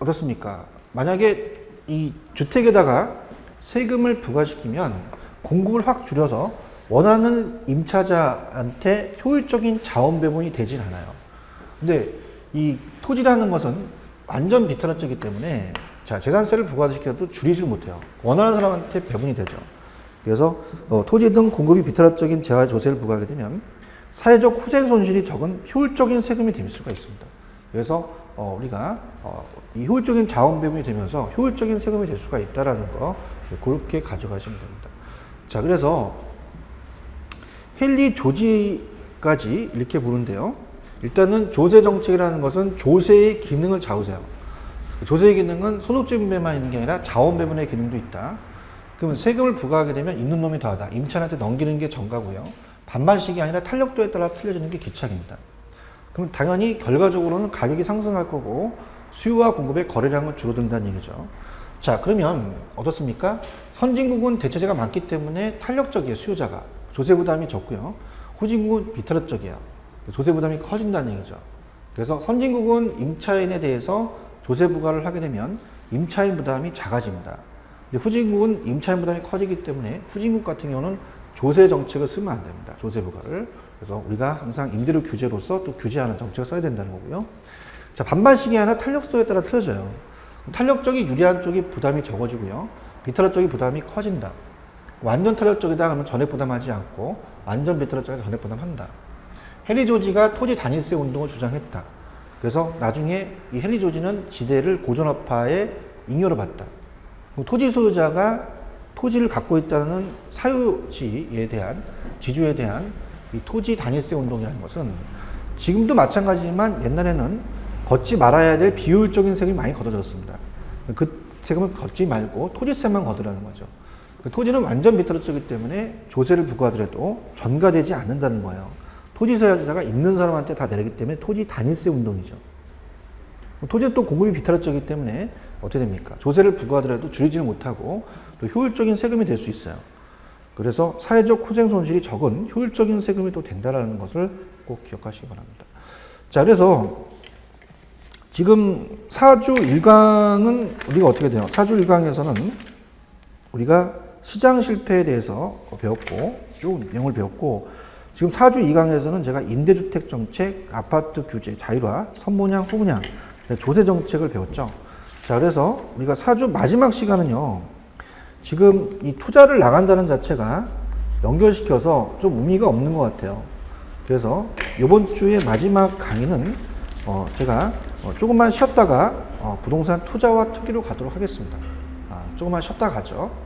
어떻습니까? 만약에 이 주택에다가 세금을 부과시키면 공급을 확 줄여서 원하는 임차자한테 효율적인 자원 배분이 되진 않아요. 근데 이 토지라는 것은 완전 비타락적이기 때문에, 자, 재산세를 부과시켜도 줄이질 못해요. 원하는 사람한테 배분이 되죠. 그래서 토지 등 공급이 비타락적인 재화 조세를 부과하게 되면 사회적 후생 손실이 적은 효율적인 세금이 될 수가 있습니다. 그래서 우리가 이 효율적인 자원 배분이 되면서 효율적인 세금이 될 수가 있다라는 거, 그렇게 가져가시면 됩니다. 자, 그래서 헨리 조지까지 이렇게 보는데요. 일단은 조세 정책이라는 것은 조세의 기능을 좌우세요. 조세의 기능은 소득주 분배만 있는 게 아니라 자원 배분의 기능도 있다. 그러면 세금을 부과하게 되면 있는 놈이 더하다. 임차인한테 넘기는 게 정가고요. 반반씩이 아니라 탄력도에 따라 틀려지는 게 귀착입니다. 그럼 당연히 결과적으로는 가격이 상승할 거고 수요와 공급의 거래량은 줄어든다는 얘기죠. 자, 그러면 어떻습니까? 선진국은 대체재가 많기 때문에 탄력적이에요. 수요자가. 조세 부담이 적고요. 후진국은 비타락적이에요. 조세 부담이 커진다는 얘기죠. 그래서 선진국은 임차인에 대해서 조세 부과를 하게 되면 임차인 부담이 작아집니다. 근데 후진국은 임차인 부담이 커지기 때문에 후진국 같은 경우는 조세 정책을 쓰면 안 됩니다. 조세 부과를. 그래서 우리가 항상 임대료 규제로서 또 규제하는 정책을 써야 된다는 거고요. 자, 반반씩이 아니라 탄력도에 따라 틀어져요. 탄력적이 유리한 쪽이 부담이 적어지고요. 비타락 쪽이 부담이 커진다. 완전 탄력 쪽이다 하면 전액 부담하지 않고 완전 비타락 쪽에서 전액 부담한다. 헨리 조지가 토지 단위세 운동을 주장했다. 그래서 나중에 이 헨리 조지는 지대를 고전압파에 잉여로 봤다. 토지 소유자가 토지를 갖고 있다는 사유지에 대한, 지주에 대한 이 토지 단위세 운동이라는 것은 지금도 마찬가지지만 옛날에는 걷지 말아야 될 비효율적인 세금이 많이 걷어졌습니다. 그 세금을 걷지 말고 토지세만 걷으라는 거죠. 토지는 완전 비타락적이기 때문에 조세를 부과하더라도 전가되지 않는다는 거예요. 토지 소유자가 있는 사람한테 다 내리기 때문에 토지 단위세 운동이죠. 토지는 또 공급이 비타락적이기 때문에 어떻게 됩니까? 조세를 부과하더라도 줄이지는 못하고 또 효율적인 세금이 될 수 있어요. 그래서 사회적 후생 손실이 적은 효율적인 세금이 또 된다는 것을 꼭 기억하시기 바랍니다. 자, 그래서 지금 사주 1강은 우리가 어떻게 돼요? 사주 1강에서는 우리가 시장 실패에 대해서 배웠고, 쭉 내용을 배웠고, 지금 사주 2강에서는 제가 임대주택 정책, 아파트 규제, 자율화, 선분양, 후분양, 조세 정책을 배웠죠. 자, 그래서 우리가 사주 마지막 시간은요, 지금 이 투자를 나간다는 자체가 연결시켜서 좀 의미가 없는 것 같아요. 그래서 이번 주의 마지막 강의는 제가 조금만 쉬었다가 부동산 투자와 투기로 가도록 하겠습니다. 조금만 쉬었다 가죠.